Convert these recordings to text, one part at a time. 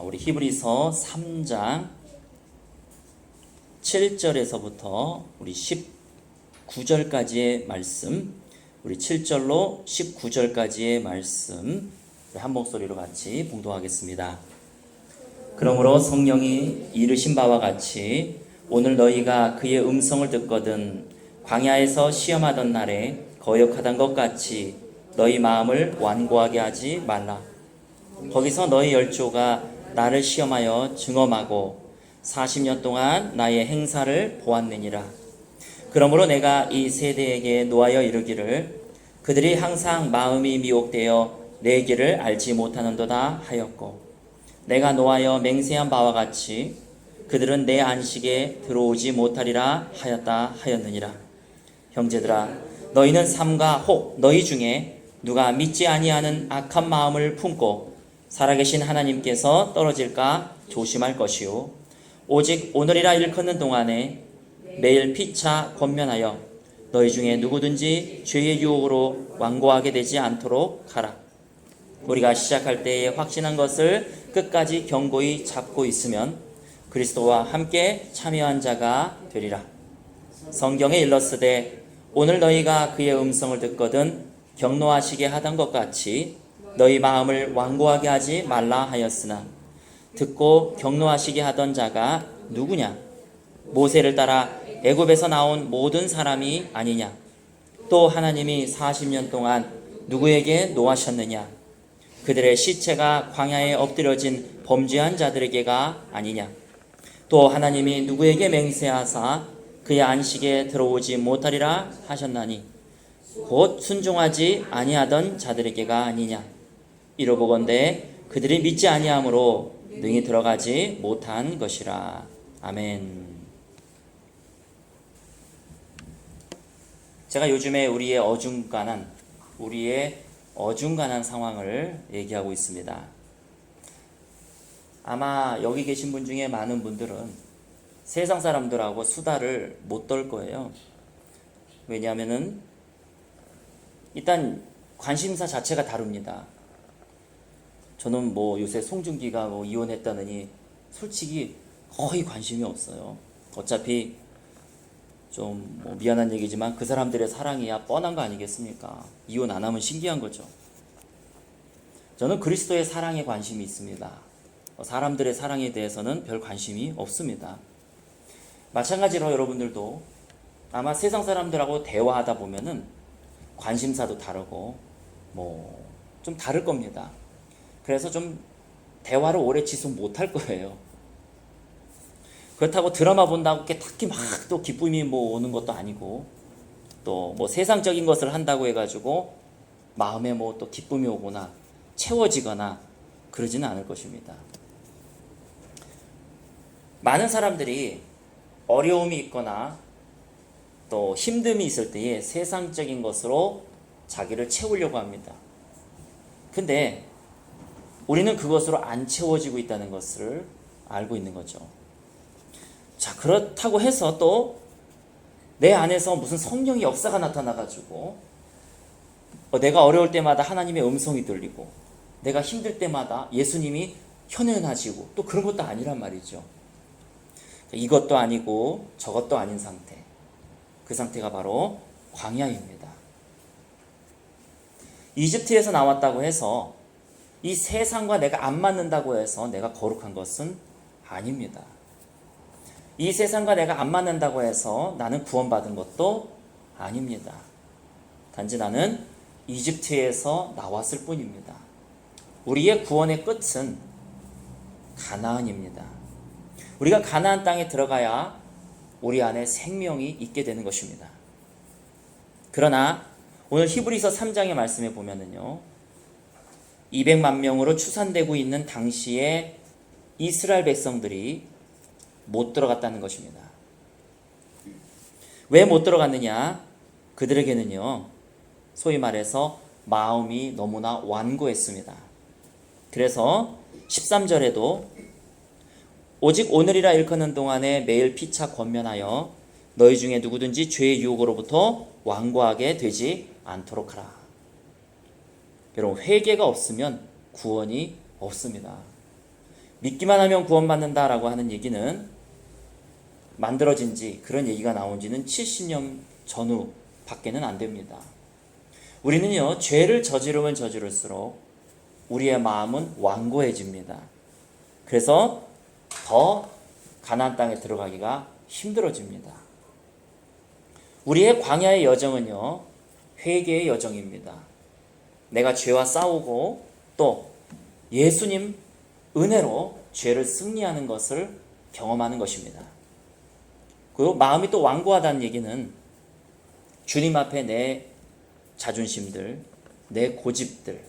우리 히브리서 3장 7절에서부터 우리 19절까지의 말씀, 우리 7절로 19절까지의 말씀 한 목소리로 같이 봉독하겠습니다. 그러므로 성령이 이르신 바와 같이 오늘 너희가 그의 음성을 듣거든 광야에서 시험하던 날에 거역하던 것 같이 너희 마음을 완고하게 하지 말라. 거기서 너희 열조가 나를 시험하여 증언하고 40년 동안 나의 행사를 보았느니라. 그러므로 내가 이 세대에게 노하여 이르기를 그들이 항상 마음이 미혹되어 내 길을 알지 못하는도다 하였고, 내가 노하여 맹세한 바와 같이 그들은 내 안식에 들어오지 못하리라 하였다 하였느니라. 형제들아, 너희는 삼가 혹 너희 중에 누가 믿지 아니하는 악한 마음을 품고 살아계신 하나님께서 떨어질까 조심할 것이요, 오직 오늘이라 일컫는 동안에 매일 피차 권면하여 너희 중에 누구든지 죄의 유혹으로 완고하게 되지 않도록 하라. 우리가 시작할 때에 확신한 것을 끝까지 견고히 잡고 있으면 그리스도와 함께 참여한 자가 되리라. 성경에 일렀으되 오늘 너희가 그의 음성을 듣거든 경노하시게 하던 것 같이 너희 마음을 완고하게 하지 말라 하였으나, 듣고 경노하시게 하던 자가 누구냐? 모세를 따라 애굽에서 나온 모든 사람이 아니냐? 또 하나님이 40년 동안 누구에게 노하셨느냐? 그들의 시체가 광야에 엎드려진 범죄한 자들에게가 아니냐? 또 하나님이 누구에게 맹세하사 그의 안식에 들어오지 못하리라 하셨나니 곧 순종하지 아니하던 자들에게가 아니냐? 이로보건대 그들이 믿지 아니함으로 능히 들어가지 못한 것이라. 아멘. 제가 요즘에 우리의 어중간한 상황을 얘기하고 있습니다. 아마 여기 계신 분 중에 많은 분들은 세상 사람들하고 수다를 못 떨 거예요. 왜냐하면은 일단 관심사 자체가 다릅니다. 저는 요새 송중기가 이혼했다느니 솔직히 거의 관심이 없어요. 어차피 좀 미안한 얘기지만 그 사람들의 사랑이야 뻔한 거 아니겠습니까? 이혼 안 하면 신기한 거죠. 저는 그리스도의 사랑에 관심이 있습니다. 사람들의 사랑에 대해서는 별 관심이 없습니다. 마찬가지로 여러분들도 아마 세상 사람들하고 대화하다 보면은 관심사도 다르고 좀 다를 겁니다. 그래서 좀 대화를 오래 지속 못할 거예요. 그렇다고 드라마 본다고 딱히 막 또 기쁨이 오는 것도 아니고, 또 세상적인 것을 한다고 해가지고 마음에 또 기쁨이 오거나 채워지거나 그러지는 않을 것입니다. 많은 사람들이 어려움이 있거나 또 힘듦이 있을 때에 세상적인 것으로 자기를 채우려고 합니다. 근데 우리는 그것으로 안 채워지고 있다는 것을 알고 있는 거죠. 자, 그렇다고 해서 또 내 안에서 무슨 성령의 역사가 나타나가지고 내가 어려울 때마다 하나님의 음성이 들리고 내가 힘들 때마다 예수님이 현현하시고 또 그런 것도 아니란 말이죠. 이것도 아니고 저것도 아닌 상태. 그 상태가 바로 광야입니다. 이집트에서 나왔다고 해서 이 세상과 내가 안 맞는다고 해서 내가 거룩한 것은 아닙니다. 이 세상과 내가 안 맞는다고 해서 나는 구원받은 것도 아닙니다. 단지 나는 이집트에서 나왔을 뿐입니다. 우리의 구원의 끝은 가나안입니다. 우리가 가나안 땅에 들어가야 우리 안에 생명이 있게 되는 것입니다. 그러나 오늘 히브리서 3장의 말씀에 보면은요, 200만 명으로 추산되고 있는 당시의 이스라엘 백성들이 못 들어갔다는 것입니다. 왜 못 들어갔느냐? 그들에게는요, 소위 말해서 마음이 너무나 완고했습니다. 그래서 13절에도 오직 오늘이라 일컫는 동안에 매일 피차 권면하여 너희 중에 누구든지 죄의 유혹으로부터 완고하게 되지 않도록 하라. 여러분, 회개가 없으면 구원이 없습니다. 믿기만 하면 구원받는다라고 하는 얘기는 만들어진 지, 그런 얘기가 나온 지는 70년 전후 밖에는 안 됩니다. 우리는요, 죄를 저지르면 저지를수록 우리의 마음은 완고해집니다. 그래서 더 가나안 땅에 들어가기가 힘들어집니다. 우리의 광야의 여정은요, 회개의 여정입니다. 내가 죄와 싸우고 또 예수님 은혜로 죄를 승리하는 것을 경험하는 것입니다. 그리고 마음이 또 완고하다는 얘기는 주님 앞에 내 자존심들, 내 고집들,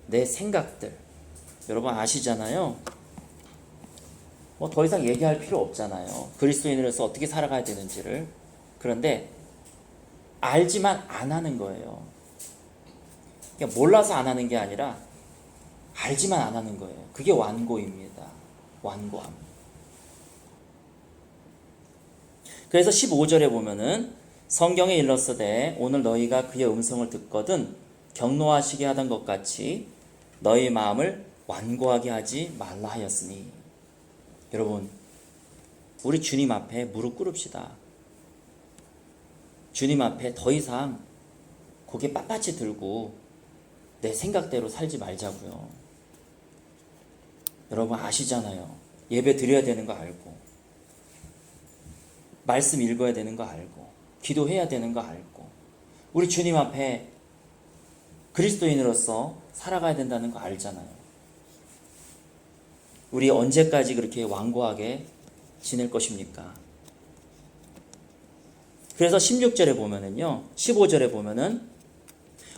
내 생각들, 여러분 아시잖아요. 뭐 더 이상 얘기할 필요 없잖아요. 그리스도인으로서 어떻게 살아가야 되는지를. 그런데 알지만 안 하는 거예요. 그러니까 몰라서 안 하는 게 아니라 알지만 안 하는 거예요. 그게 완고입니다. 완고함. 그래서 15절에 보면은 성경에 일렀으되 오늘 너희가 그의 음성을 듣거든 경노하시게 하던 것 같이 너희 마음을 완고하게 하지 말라 하였으니. 여러분, 우리 주님 앞에 무릎 꿇읍시다. 주님 앞에 더 이상 고개 빳빳이 들고 내 생각대로 살지 말자고요. 여러분 아시잖아요. 예배 드려야 되는 거 알고, 말씀 읽어야 되는 거 알고, 기도해야 되는 거 알고, 우리 주님 앞에 그리스도인으로서 살아가야 된다는 거 알잖아요. 우리 언제까지 그렇게 완고하게 지낼 것입니까? 그래서 16절에 보면은요, 15절에 보면은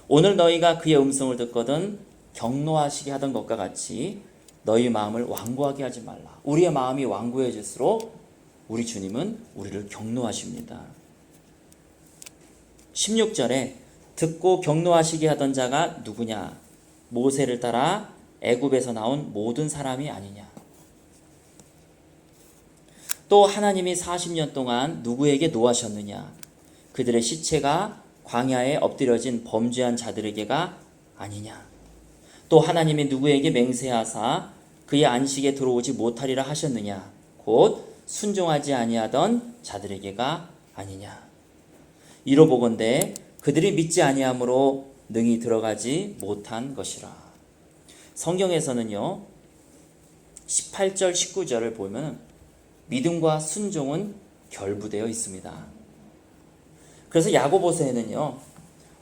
오늘 너희가 그의 음성을 듣거든 경노하시게 하던 것과 같이 너희 마음을 완고하게 하지 말라. 우리의 마음이 완고해질수록 우리 주님은 우리를 경노하십니다. 16절에 듣고 경노하시게 하던 자가 누구냐? 모세를 따라 애굽에서 나온 모든 사람이 아니냐? 또 하나님이 40년 동안 누구에게 노하셨느냐? 그들의 시체가 광야에 엎드려진 범죄한 자들에게가 아니냐? 또 하나님이 누구에게 맹세하사 그의 안식에 들어오지 못하리라 하셨느냐? 곧 순종하지 아니하던 자들에게가 아니냐? 이로보건대 그들이 믿지 아니함으로 능히 들어가지 못한 것이라. 성경에서는요, 18절 19절을 보면 믿음과 순종은 결부되어 있습니다. 그래서 야고보서에는요,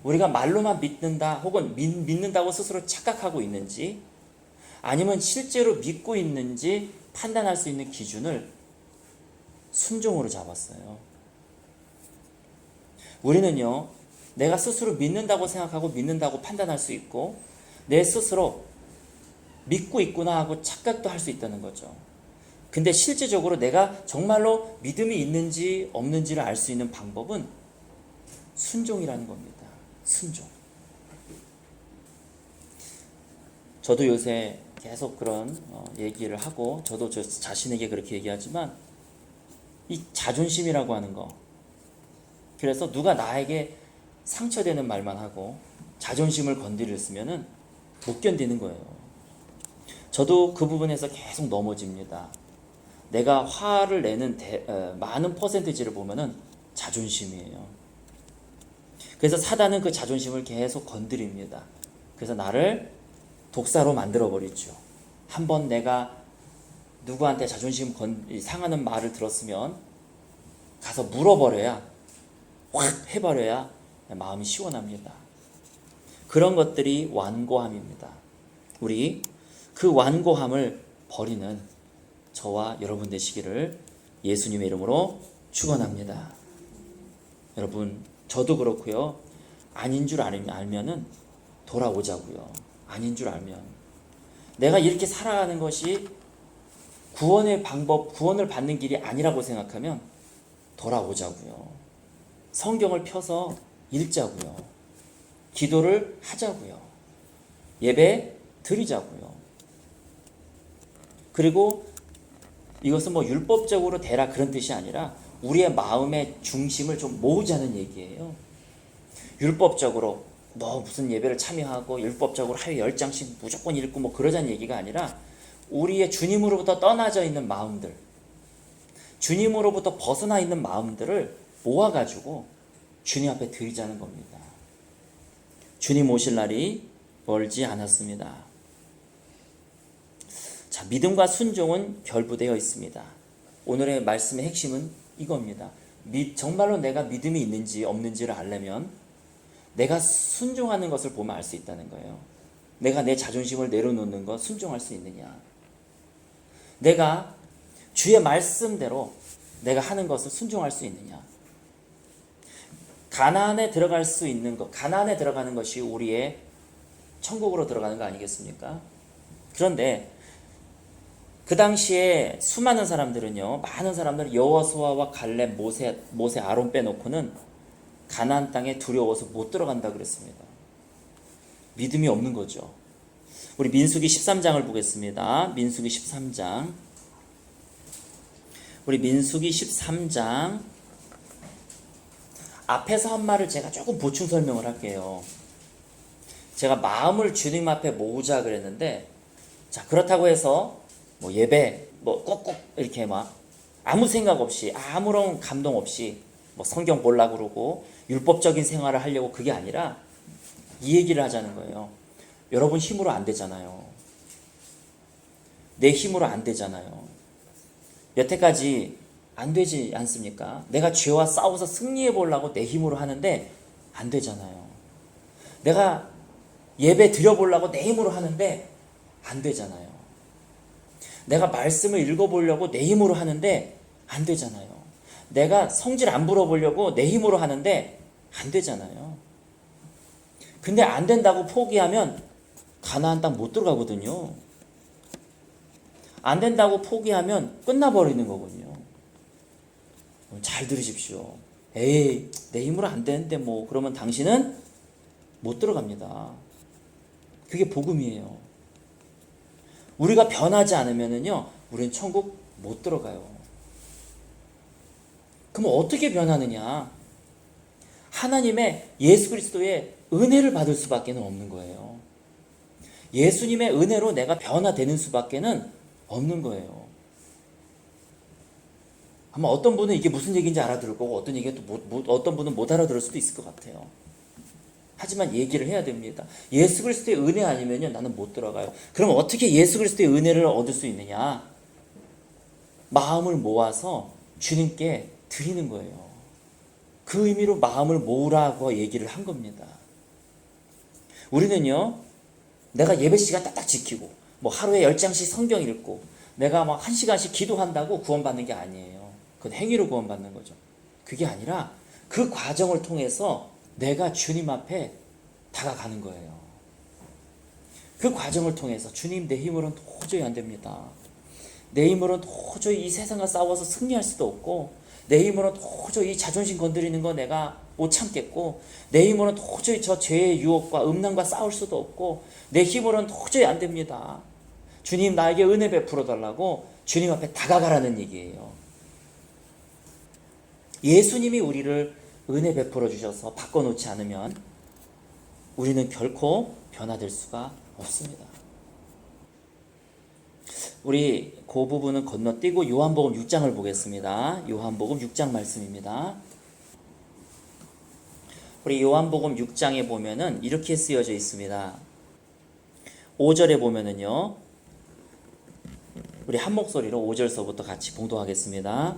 우리가 말로만 믿는다 혹은 믿는다고 스스로 착각하고 있는지 아니면 실제로 믿고 있는지 판단할 수 있는 기준을 순종으로 잡았어요. 우리는요, 내가 스스로 믿는다고 생각하고 믿는다고 판단할 수 있고 내 스스로 믿고 있구나 하고 착각도 할 수 있다는 거죠. 근데 실제적으로 내가 정말로 믿음이 있는지 없는지를 알 수 있는 방법은 순종이라는 겁니다. 순종. 저도 요새 계속 그런 얘기를 하고 저도 저 자신에게 그렇게 얘기하지만 이 자존심이라고 하는 거, 그래서 누가 나에게 상처되는 말만 하고 자존심을 건드렸으면은 못 견디는 거예요. 저도 그 부분에서 계속 넘어집니다. 내가 화를 내는 많은 퍼센티지를 보면은 자존심이에요. 그래서 사단은 그 자존심을 계속 건드립니다. 그래서 나를 독사로 만들어버리죠. 한번 내가 누구한테 자존심 상하는 말을 들었으면 가서 물어버려야, 확 해버려야 마음이 시원합니다. 그런 것들이 완고함입니다. 우리 그 완고함을 버리는 저와 여러분 되시기를 예수님의 이름으로 축원합니다. 여러분, 저도 그렇고요. 아닌 줄 알면은 돌아오자고요. 아닌 줄 알면. 내가 이렇게 살아가는 것이 구원의 방법, 구원을 받는 길이 아니라고 생각하면 돌아오자고요. 성경을 펴서 읽자고요. 기도를 하자고요. 예배 드리자고요. 그리고 이것은 뭐 율법적으로 되라 그런 뜻이 아니라 우리의 마음의 중심을 좀 모으자는 얘기예요. 율법적으로 너 무슨 예배를 참여하고 율법적으로 하루에 10장씩 무조건 읽고 뭐 그러자는 얘기가 아니라 우리의 주님으로부터 떠나져 있는 마음들, 주님으로부터 벗어나 있는 마음들을 모아가지고 주님 앞에 드리자는 겁니다. 주님 오실 날이 멀지 않았습니다. 자, 믿음과 순종은 결부되어 있습니다. 오늘의 말씀의 핵심은 이겁니다. 정말로 내가 믿음이 있는지 없는지를 알려면 내가 순종하는 것을 보면 알 수 있다는 거예요. 내가 내 자존심을 내려놓는 것 순종할 수 있느냐, 내가 주의 말씀대로 내가 하는 것을 순종할 수 있느냐. 가나안에 들어갈 수 있는 것, 가나안에 들어가는 것이 우리의 천국으로 들어가는 거 아니겠습니까? 그런데 그 당시에 수많은 사람들은요, 많은 사람들은 여호수아와 갈렙, 모세, 아론 빼놓고는 가나안 땅에 두려워서 못 들어간다 그랬습니다. 믿음이 없는 거죠. 우리 민수기 13장을 보겠습니다. 민수기 13장. 우리 민수기 13장 앞에서 한 말을 제가 조금 보충 설명을 할게요. 제가 마음을 주님 앞에 모으자 그랬는데, 자, 그렇다고 해서 뭐 예배 뭐 꼭꼭 이렇게 막 아무 생각 없이 아무런 감동 없이 뭐 성경 보려고 그러고 율법적인 생활을 하려고, 그게 아니라 이 얘기를 하자는 거예요. 여러분 힘으로 안 되잖아요. 내 힘으로 안 되잖아요. 여태까지 안 되지 않습니까? 내가 죄와 싸워서 승리해 보려고 내 힘으로 하는데 안 되잖아요. 내가 예배 드려보려고 내 힘으로 하는데 안 되잖아요. 내가 말씀을 읽어보려고 내 힘으로 하는데 안 되잖아요. 내가 성질 안 부려보려고 내 힘으로 하는데 안 되잖아요. 근데 안 된다고 포기하면 가나안 땅 못 들어가거든요. 안 된다고 포기하면 끝나버리는 거거든요. 잘 들으십시오. 에이, 내 힘으로 안 되는데 뭐 그러면 당신은 못 들어갑니다. 그게 복음이에요. 우리가 변하지 않으면은요, 우리는 천국 못 들어가요. 그럼 어떻게 변하느냐? 하나님의 예수 그리스도의 은혜를 받을 수밖에 없는 거예요. 예수님의 은혜로 내가 변화되는 수밖에 없는 거예요. 아마 어떤 분은 이게 무슨 얘기인지 알아들을 거고 어떤 분은 못 알아들을 수도 있을 것 같아요. 하지만 얘기를 해야 됩니다. 예수 그리스도의 은혜 아니면요, 나는 못 들어가요. 그럼 어떻게 예수 그리스도의 은혜를 얻을 수 있느냐? 마음을 모아서 주님께 드리는 거예요. 그 의미로 마음을 모으라고 얘기를 한 겁니다. 우리는요, 내가 예배 시간 딱딱 지키고 뭐 하루에 10장씩 성경 읽고 내가 막 1시간씩 기도한다고 구원받는 게 아니에요. 그건 행위로 구원받는 거죠. 그게 아니라 그 과정을 통해서 내가 주님 앞에 다가가는 거예요. 그 과정을 통해서 주님, 내 힘으로는 도저히 안 됩니다. 내 힘으로는 도저히 이 세상과 싸워서 승리할 수도 없고, 내 힘으로는 도저히 이 자존심 건드리는 거 내가 못 참겠고, 내 힘으로는 도저히 저 죄의 유혹과 음란과 싸울 수도 없고, 내 힘으로는 도저히 안 됩니다. 주님, 나에게 은혜 베풀어 달라고 주님 앞에 다가가라는 얘기예요. 예수님이 우리를 은혜 베풀어 주셔서 바꿔놓지 않으면 우리는 결코 변화될 수가 없습니다. 우리 그 부분은 건너뛰고 요한복음 6장을 보겠습니다. 요한복음 6장 말씀입니다. 우리 요한복음 6장에 보면은 이렇게 쓰여져 있습니다. 5절에 보면은요, 우리 한 목소리로 5절서부터 같이 봉독하겠습니다.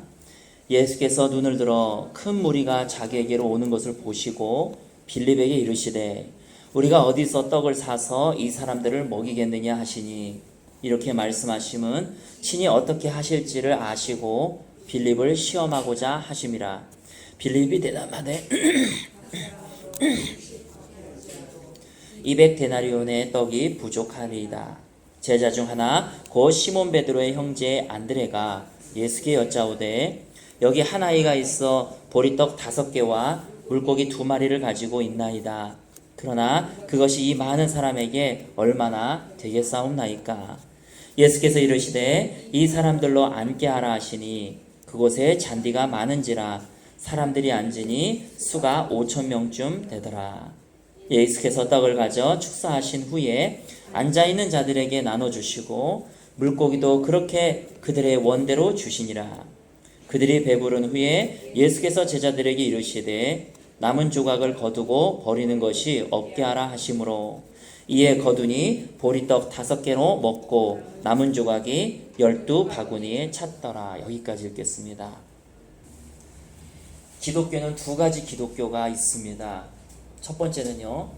예수께서 눈을 들어 큰 무리가 자기에게로 오는 것을 보시고 빌립에게 이르시되 우리가 어디서 떡을 사서 이 사람들을 먹이겠느냐 하시니, 이렇게 말씀하심은 친히 어떻게 하실지를 아시고 빌립을 시험하고자 하심이라. 빌립이 대답하되 200데나리온의 떡이 부족하리이다. 제자 중 하나 곧 시몬 베드로의 형제 안드레가 예수께 여짜오되 여기 한 아이가 있어 보리떡 5개와 물고기 2마리를 가지고 있나이다. 그러나 그것이 이 많은 사람에게 얼마나 되겠사옵나이까. 예수께서 이르시되 이 사람들로 앉게 하라 하시니 그곳에 잔디가 많은지라 사람들이 앉으니 수가 5,000명쯤 되더라. 예수께서 떡을 가져 축사하신 후에 앉아있는 자들에게 나눠주시고 물고기도 그렇게 그들의 원대로 주시니라. 그들이 배부른 후에 예수께서 제자들에게 이르시되 남은 조각을 거두고 버리는 것이 없게 하라 하시므로 이에 거두니 보리떡 5개로 먹고 남은 조각이 12바구니에 찼더라. 여기까지 읽겠습니다. 기독교는 2가지 기독교가 있습니다. 첫 번째는요,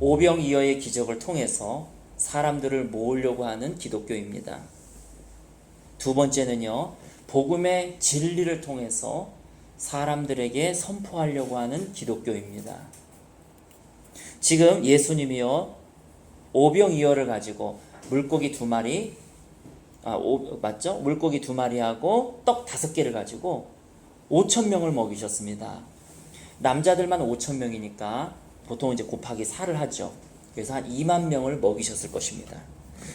오병이어의 기적을 통해서 사람들을 모으려고 하는 기독교입니다. 두 번째는요, 복음의 진리를 통해서 사람들에게 선포하려고 하는 기독교입니다. 지금 예수님이요, 오병이어를 가지고 물고기 2마리, 맞죠? 물고기 2마리하고 떡 5개를 가지고 5,000명을 먹이셨습니다. 남자들만 5,000명이니까 보통 이제 곱하기 4를 하죠. 그래서 한 2만 명을 먹이셨을 것입니다.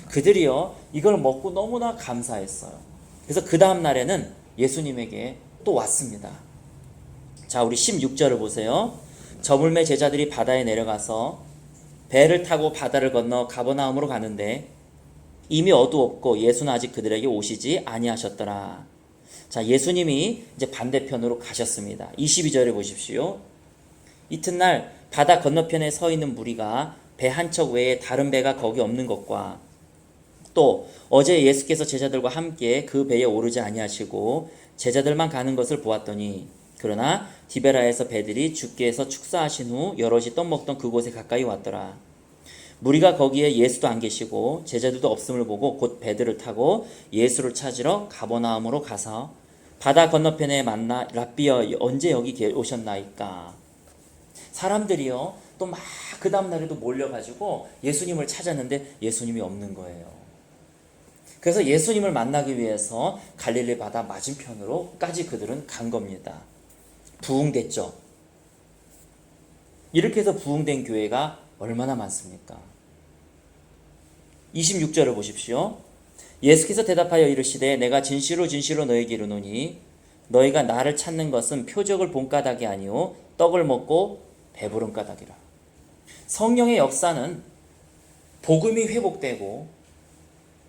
그들이요, 이걸 먹고 너무나 감사했어요. 그래서 그 다음 날에는 예수님에게 또 왔습니다. 자, 우리 16절을 보세요. 저물매 제자들이 바다에 내려가서 배를 타고 바다를 건너 가버나움으로 가는데 이미 어두웠고 예수는 아직 그들에게 오시지 아니하셨더라. 자, 예수님이 이제 반대편으로 가셨습니다. 22절에 보십시오. 이튿날 바다 건너편에 서 있는 무리가 배 한 척 외에 다른 배가 거기 없는 것과 또 어제 예수께서 제자들과 함께 그 배에 오르지 아니하시고 제자들만 가는 것을 보았더니 그러나 디베라에서 배들이 주께서 축사하신 후 여럿이 떡 먹던 그곳에 가까이 왔더라. 무리가 거기에 예수도 안 계시고 제자들도 없음을 보고 곧 배들을 타고 예수를 찾으러 가버나움으로 가서 바다 건너편에 만나 랍비여 언제 여기 오셨나이까. 사람들이요 또 막 그 다음 날에도 몰려가지고 예수님을 찾았는데 예수님이 없는 거예요. 그래서 예수님을 만나기 위해서 갈릴리 바다 맞은편으로까지 그들은 간 겁니다. 부흥됐죠. 이렇게 해서 부흥된 교회가 얼마나 많습니까? 26절을 보십시오. 예수께서 대답하여 이르시되 내가 진실로 진실로 너에게 이르노니 너희가 나를 찾는 것은 표적을 본 까닭이 아니요 떡을 먹고 배부른 까닭이라. 성령의 역사는 복음이 회복되고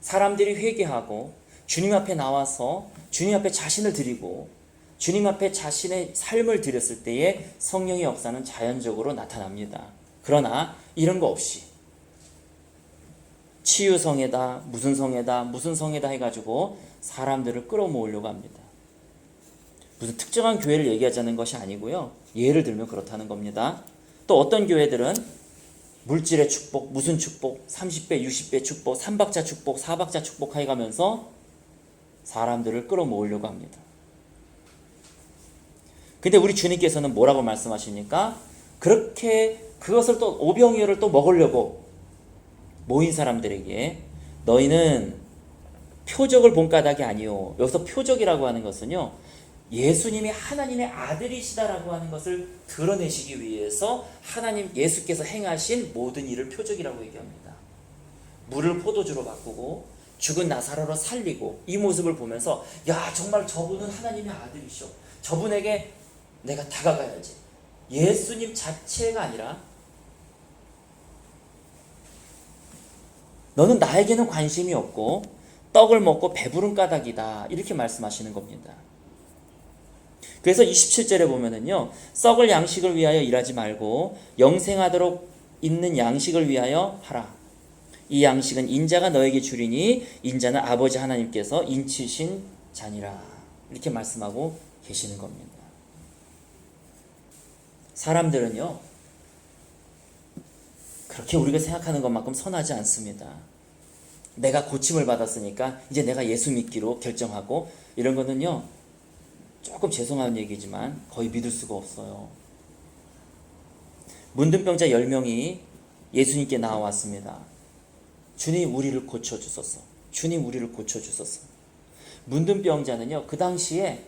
사람들이 회개하고 주님 앞에 나와서 주님 앞에 자신을 드리고 주님 앞에 자신의 삶을 드렸을 때에 성령의 역사는 자연적으로 나타납니다. 그러나 이런 거 없이 치유성애다 무슨 성애다 해가지고 사람들을 끌어모으려고 합니다. 무슨 특정한 교회를 얘기하자는 것이 아니고요. 예를 들면 그렇다는 겁니다. 또 어떤 교회들은 물질의 축복, 무슨 축복, 30배, 60배 축복, 3박자 축복, 4박자 축복 해가면서 사람들을 끌어모으려고 합니다. 근데 우리 주님께서는 뭐라고 말씀하십니까? 그렇게 그것을 또 오병이어를 또 먹으려고 모인 사람들에게 너희는 표적을 본 까닭이 아니요. 여기서 표적이라고 하는 것은요. 예수님이 하나님의 아들이시다라고 하는 것을 드러내시기 위해서 하나님 예수께서 행하신 모든 일을 표적이라고 얘기합니다. 물을 포도주로 바꾸고 죽은 나사로를 살리고 이 모습을 보면서 야 정말 저분은 하나님의 아들이셔. 저분에게 내가 다가가야지. 예수님 자체가 아니라 너는 나에게는 관심이 없고 떡을 먹고 배부른 까닭이다. 이렇게 말씀하시는 겁니다. 그래서 27절에 보면은요. 썩을 양식을 위하여 일하지 말고 영생하도록 있는 양식을 위하여 하라. 이 양식은 인자가 너에게 주리니 인자는 아버지 하나님께서 인치신 자니라. 이렇게 말씀하고 계시는 겁니다. 사람들은요. 그렇게 우리가 생각하는 것만큼 선하지 않습니다. 내가 고침을 받았으니까 이제 내가 예수 믿기로 결정하고 이런 거는요. 조금 죄송한 얘기지만 거의 믿을 수가 없어요. 문둥병자 10명이 예수님께 나와왔습니다. 주님 우리를 고쳐주소서. 주님 우리를 고쳐주소서. 문둥병자는요. 그 당시에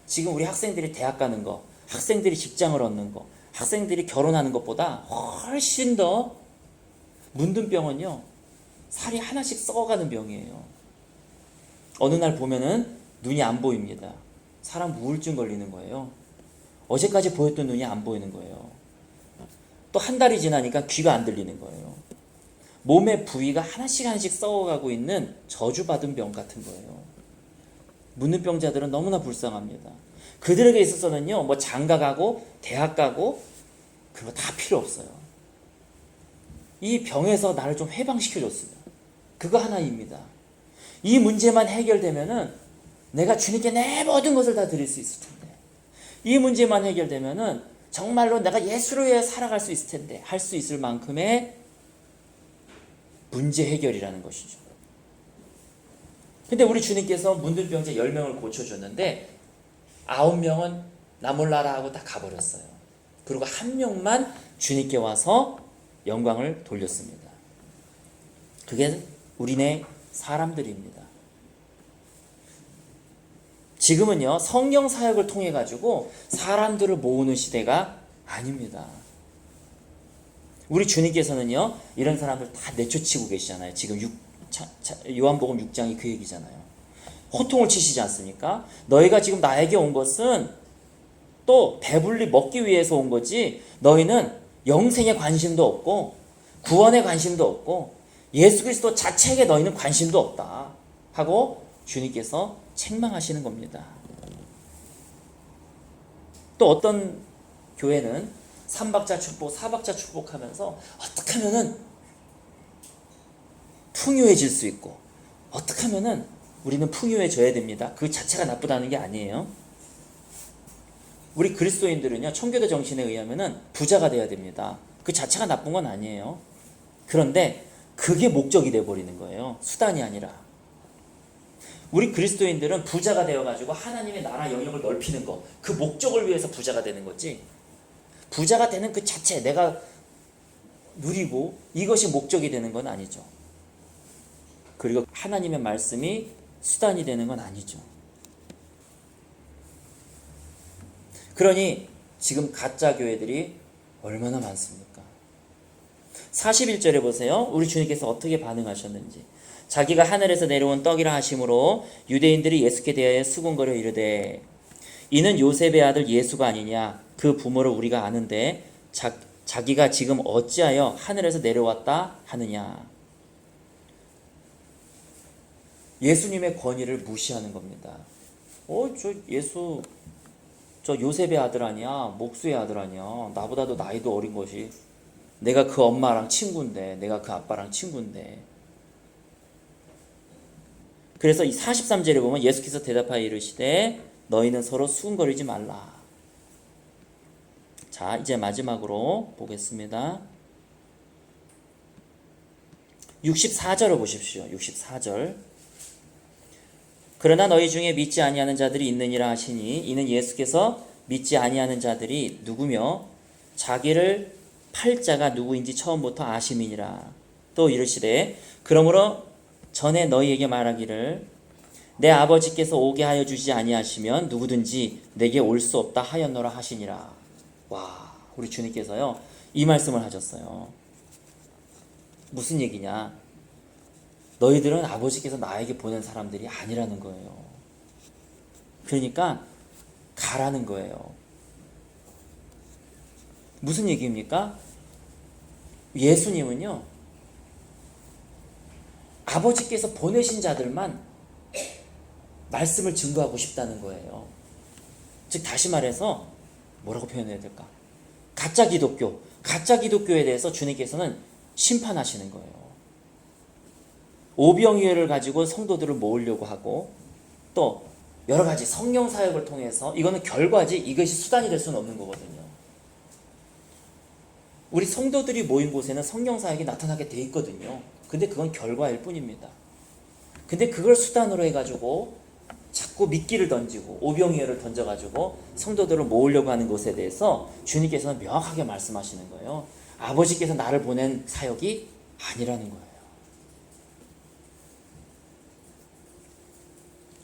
지금 우리 학생들이 대학 가는 거, 학생들이 직장을 얻는 거, 학생들이 결혼하는 것보다 훨씬 더 문둥병은요. 살이 하나씩 썩어가는 병이에요. 어느 날 보면은 눈이 안 보입니다. 사람 우울증 걸리는 거예요. 어제까지 보였던 눈이 안 보이는 거예요. 또 한 달이 지나니까 귀가 안 들리는 거예요. 몸의 부위가 하나씩 하나씩 썩어가고 있는 저주받은 병 같은 거예요. 문둥병자들은 너무나 불쌍합니다. 그들에게 있어서는요, 뭐 장가 가고 대학 가고 그런 거 다 필요 없어요. 이 병에서 나를 좀 해방시켜줬으면, 그거 하나입니다. 이 문제만 해결되면은 내가 주님께 내 모든 것을 다 드릴 수 있을 텐데, 이 문제만 해결되면은 정말로 내가 예수를 위해 살아갈 수 있을 텐데, 할 수 있을 만큼의 문제 해결이라는 것이죠. 근데 우리 주님께서 문둥병자 10명을 고쳐줬는데 9명은 나 몰라라 하고 다 가버렸어요. 그리고 1명만 주님께 와서 영광을 돌렸습니다. 그게 우리네 사람들입니다. 지금은요, 성령 사역을 통해 가지고 사람들을 모으는 시대가 아닙니다. 우리 주님께서는요, 이런 사람들 다 내쫓이고 계시잖아요. 지금 요한복음 6장이 그 얘기잖아요. 호통을 치시지 않습니까? 너희가 지금 나에게 온 것은 또 배불리 먹기 위해서 온 거지, 너희는 영생에 관심도 없고 구원에 관심도 없고 예수 그리스도 자체에게 너희는 관심도 없다 하고 주님께서 책망하시는 겁니다. 또 어떤 교회는 3박자 축복, 4박자 축복하면서 어떻게 하면은 풍요해질 수 있고, 어떻게 하면은 우리는 풍요해져야 됩니다. 그 자체가 나쁘다는 게 아니에요. 우리 그리스도인들은요, 청교도 정신에 의하면은 부자가 돼야 됩니다. 그 자체가 나쁜 건 아니에요. 그런데 그게 목적이 돼버리는 거예요. 수단이 아니라. 우리 그리스도인들은 부자가 되어가지고 하나님의 나라 영역을 넓히는 거, 그 목적을 위해서 부자가 되는 거지, 부자가 되는 그 자체, 내가 누리고 이것이 목적이 되는 건 아니죠. 그리고 하나님의 말씀이 수단이 되는 건 아니죠. 그러니 지금 가짜 교회들이 얼마나 많습니까? 41절에 보세요. 우리 주님께서 어떻게 반응하셨는지. 자기가 하늘에서 내려온 떡이라 하심으로 유대인들이 예수께 대하여 수군거려 이르되, 이는 요셉의 아들 예수가 아니냐? 그 부모를 우리가 아는데 자기가 지금 어찌하여 하늘에서 내려왔다 하느냐? 예수님의 권위를 무시하는 겁니다. 저 요셉의 아들 아니야? 목수의 아들 아니야? 나보다도 나이도 어린 것이, 내가 그 엄마랑 친구인데, 내가 그 아빠랑 친구인데. 그래서 이 43절에 보면 예수께서 대답하여 이르시되 너희는 서로 수군거리지 말라. 자, 이제 마지막으로 보겠습니다. 64절을 보십시오. 64절. 그러나 너희 중에 믿지 아니하는 자들이 있느니라 하시니, 이는 예수께서 믿지 아니하는 자들이 누구며 자기를 팔 자가 누구인지 처음부터 아심이니라. 또 이르시되 그러므로 전에 너희에게 말하기를 내 아버지께서 오게 하여 주지 아니하시면 누구든지 내게 올 수 없다 하였노라 하시니라. 와, 우리 주님께서요, 이 말씀을 하셨어요. 무슨 얘기냐? 너희들은 아버지께서 나에게 보낸 사람들이 아니라는 거예요. 그러니까 가라는 거예요. 무슨 얘기입니까? 예수님은요, 아버지께서 보내신 자들만 말씀을 증거하고 싶다는 거예요. 즉 다시 말해서 뭐라고 표현해야 될까? 가짜 기독교에 대해서 주님께서는 심판하시는 거예요. 오병이어를 가지고 성도들을 모으려고 하고, 또 여러 가지 성령 사역을 통해서, 이거는 결과지 이것이 수단이 될 수는 없는 거거든요. 우리 성도들이 모인 곳에는 성령 사역이 나타나게 돼 있거든요. 근데 그건 결과일 뿐입니다. 근데 그걸 수단으로 해가지고 자꾸 미끼를 던지고 오병이어를 던져가지고 성도들을 모으려고 하는 것에 대해서 주님께서는 명확하게 말씀하시는 거예요. 아버지께서 나를 보낸 사역이 아니라는 거예요.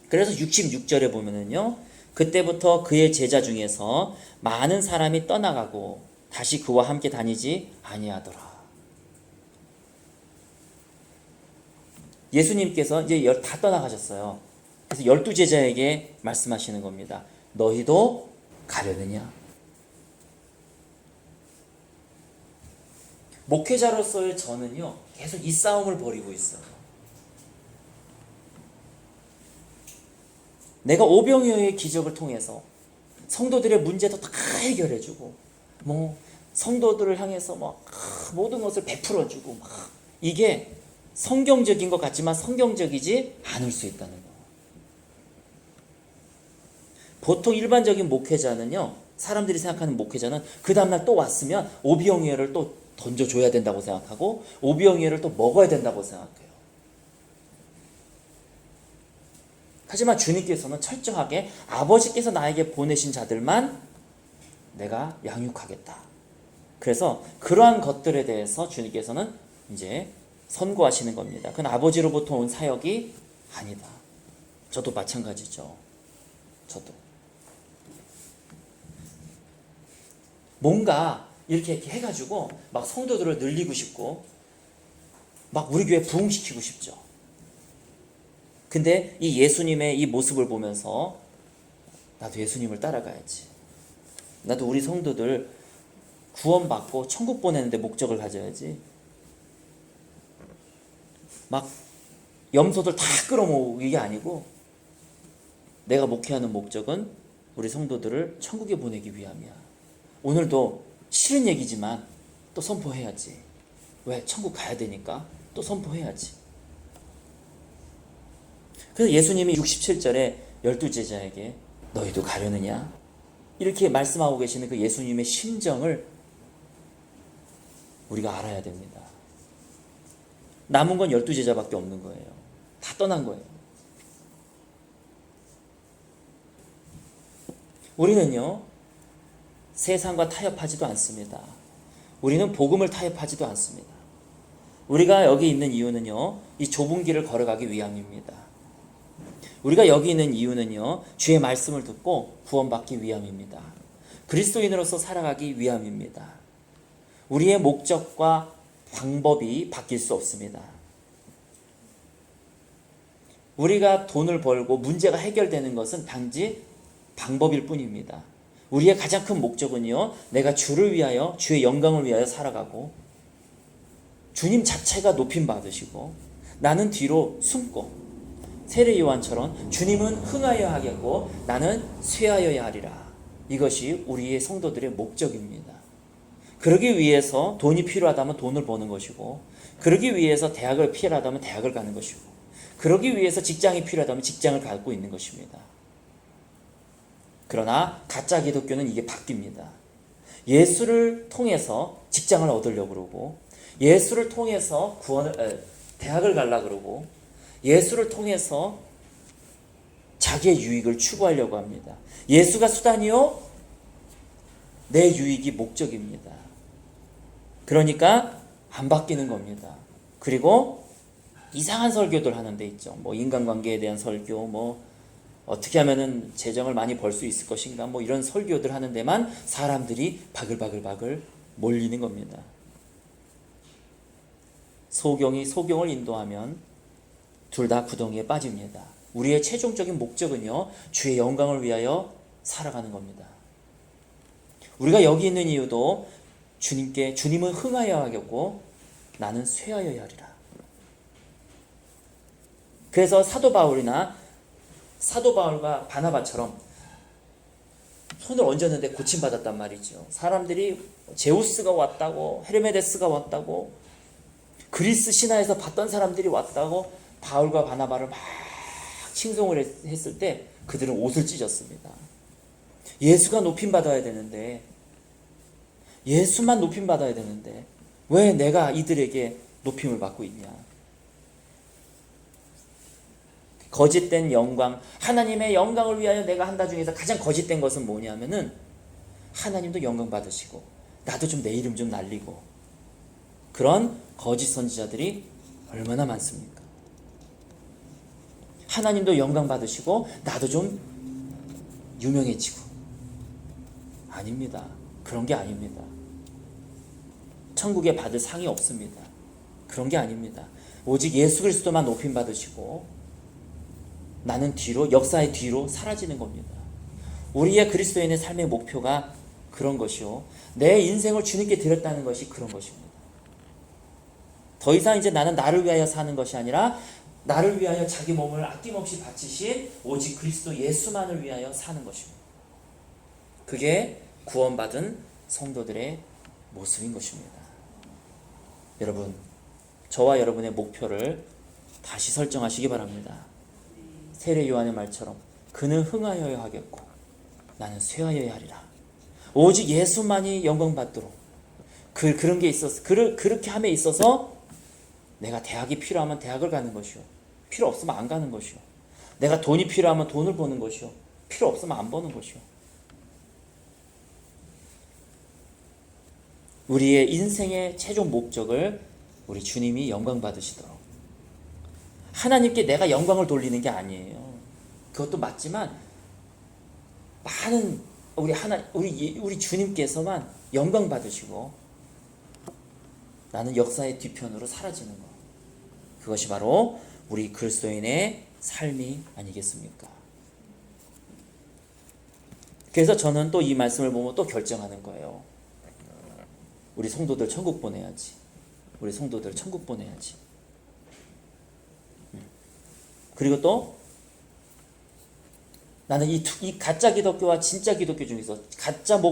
그래서 66절에 보면은요, 그때부터 그의 제자 중에서 많은 사람이 떠나가고 다시 그와 함께 다니지 아니하더라. 예수님께서 이제 다 떠나가셨어요. 그래서 12제자에게 말씀하시는 겁니다. 너희도 가려느냐? 목회자로서의 저는요, 계속 이 싸움을 벌이고 있어요. 내가 오병이어의 기적을 통해서 성도들의 문제도 다 해결해주고, 성도들을 향해서 모든 것을 베풀어주고, 이게 성경적인 것 같지만 성경적이지 않을 수 있다는 거. 보통 일반적인 목회자는요, 사람들이 생각하는 목회자는 그 다음날 또 왔으면 오병이어를 또 던져줘야 된다고 생각하고, 오병이어를 또 먹어야 된다고 생각해요. 하지만 주님께서는 철저하게 아버지께서 나에게 보내신 자들만 내가 양육하겠다. 그래서 그러한 것들에 대해서 주님께서는 이제 선고하시는 겁니다. 그건 아버지로부터 온 사역이 아니다. 저도 마찬가지죠. 저도. 뭔가 이렇게 해가지고 막 성도들을 늘리고 싶고, 막 우리 교회 부흥시키고 싶죠. 근데 이 예수님의 이 모습을 보면서 나도 예수님을 따라가야지. 나도 우리 성도들 구원받고 천국 보내는데 목적을 가져야지. 막 염소들 다 끌어모으는 게 아니고, 내가 목회하는 목적은 우리 성도들을 천국에 보내기 위함이야. 오늘도 싫은 얘기지만 또 선포해야지. 왜? 천국 가야 되니까 또 선포해야지. 그래서 예수님이 67절에 12제자에게 너희도 가려느냐? 이렇게 말씀하고 계시는 그 예수님의 심정을 우리가 알아야 됩니다. 남은 건 12제자밖에 없는 거예요. 다 떠난 거예요. 우리는요, 세상과 타협하지도 않습니다. 우리는 복음을 타협하지도 않습니다. 우리가 여기 있는 이유는요, 이 좁은 길을 걸어가기 위함입니다. 우리가 여기 있는 이유는요, 주의 말씀을 듣고 구원받기 위함입니다. 그리스도인으로서 살아가기 위함입니다. 우리의 목적과 방법이 바뀔 수 없습니다. 우리가 돈을 벌고 문제가 해결되는 것은 단지 방법일 뿐입니다. 우리의 가장 큰 목적은요, 내가 주를 위하여, 주의 영광을 위하여 살아가고, 주님 자체가 높임 받으시고, 나는 뒤로 숨고, 세례 요한처럼 주님은 흥하여야 하겠고 나는 쇠하여야 하리라. 이것이 우리의 성도들의 목적입니다. 그러기 위해서 돈이 필요하다면 돈을 버는 것이고, 그러기 위해서 대학을 필요하다면 대학을 가는 것이고, 그러기 위해서 직장이 필요하다면 직장을 갖고 있는 것입니다. 그러나 가짜 기독교는 이게 바뀝니다. 예수를 통해서 직장을 얻으려고 그러고, 예수를 통해서 대학을 가려고 그러고, 예수를 통해서 자기의 유익을 추구하려고 합니다. 예수가 수단이요, 내 유익이 목적입니다. 그러니까 안 바뀌는 겁니다. 그리고 이상한 설교들 하는 데 있죠. 인간관계에 대한 설교, 어떻게 하면은 재정을 많이 벌 수 있을 것인가, 이런 설교들 하는 데만 사람들이 바글바글 몰리는 겁니다. 소경이 소경을 인도하면 둘 다 구덩이에 빠집니다. 우리의 최종적인 목적은요, 주의 영광을 위하여 살아가는 겁니다. 우리가 여기 있는 이유도 주님은 흥하여야 하겠고 나는 쇠하여야 하리라. 그래서 사도 바울과 바나바처럼 손을 얹었는데 고침받았단 말이죠. 사람들이 제우스가 왔다고, 헤르메데스가 왔다고, 그리스 신화에서 봤던 사람들이 왔다고 바울과 바나바를 막 칭송을 했을 때 그들은 옷을 찢었습니다. 예수가 높임받아야 되는데, 예수만 높임받아야 되는데 왜 내가 이들에게 높임을 받고 있냐. 거짓된 영광, 하나님의 영광을 위하여 내가 한다 중에서 가장 거짓된 것은 뭐냐면은, 하나님도 영광 받으시고 나도 좀 내 이름 좀 날리고, 그런 거짓 선지자들이 얼마나 많습니까? 하나님도 영광 받으시고 나도 좀 유명해지고. 아닙니다. 그런 게 아닙니다. 천국에 받을 상이 없습니다. 그런 게 아닙니다. 오직 예수 그리스도만 높임 받으시고 나는 역사의 뒤로 사라지는 겁니다. 우리의 그리스도인의 삶의 목표가 그런 것이요, 내 인생을 주님께 드렸다는 것이 그런 것입니다. 더 이상 이제 나는 나를 위하여 사는 것이 아니라 나를 위하여 자기 몸을 아낌없이 바치신 오직 그리스도 예수만을 위하여 사는 것입니다. 그게 구원받은 성도들의 모습인 것입니다. 여러분, 저와 여러분의 목표를 다시 설정하시기 바랍니다. 세례 요한의 말처럼 그는 흥하여야 하겠고 나는 쇠하여야 하리라. 오직 예수만이 영광 받도록 그런 게 있어서 그렇게 함에 있어서 내가 대학이 필요하면 대학을 가는 것이요, 필요 없으면 안 가는 것이요, 내가 돈이 필요하면 돈을 버는 것이요, 필요 없으면 안 버는 것이요. 우리의 인생의 최종 목적을 우리 주님이 영광 받으시도록, 하나님께 내가 영광을 돌리는 게 아니에요. 그것도 맞지만 많은 우리 주님께서만 영광 받으시고 나는 역사의 뒤편으로 사라지는 것, 그것이 바로 우리 그리스도인의 삶이 아니겠습니까? 그래서 저는 또 이 말씀을 보면 또 결정하는 거예요. 우리 성도들 천국 보내야지. 우리 성도들 천국 보내야지. 그리고 또 나는 이 가짜 기독교와 진짜 기독교 중에서 가짜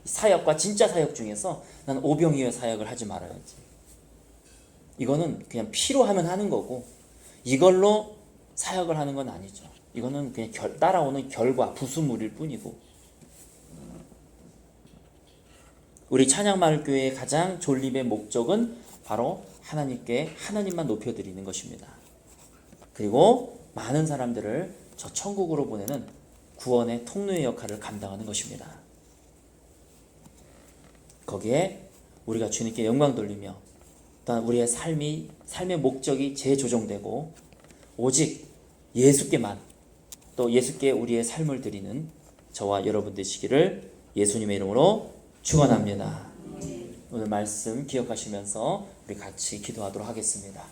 사역과 진짜 사역 중에서 나는 오병이어 사역을 하지 말아야지. 이거는 그냥 피로 하면 하는 거고 이걸로 사역을 하는 건 아니죠. 이거는 그냥 따라오는 결과, 부수물일 뿐이고. 우리 찬양마을교회의 가장 존립의 목적은 바로 하나님만 높여드리는 것입니다. 그리고 많은 사람들을 저 천국으로 보내는 구원의 통로의 역할을 감당하는 것입니다. 거기에 우리가 주님께 영광 돌리며 또한 우리의 삶의 목적이 재조정되고 오직 예수께만, 또 예수께 우리의 삶을 드리는 저와 여러분 되시기를 예수님의 이름으로 축원합니다. 오늘 말씀 기억하시면서 우리 같이 기도하도록 하겠습니다.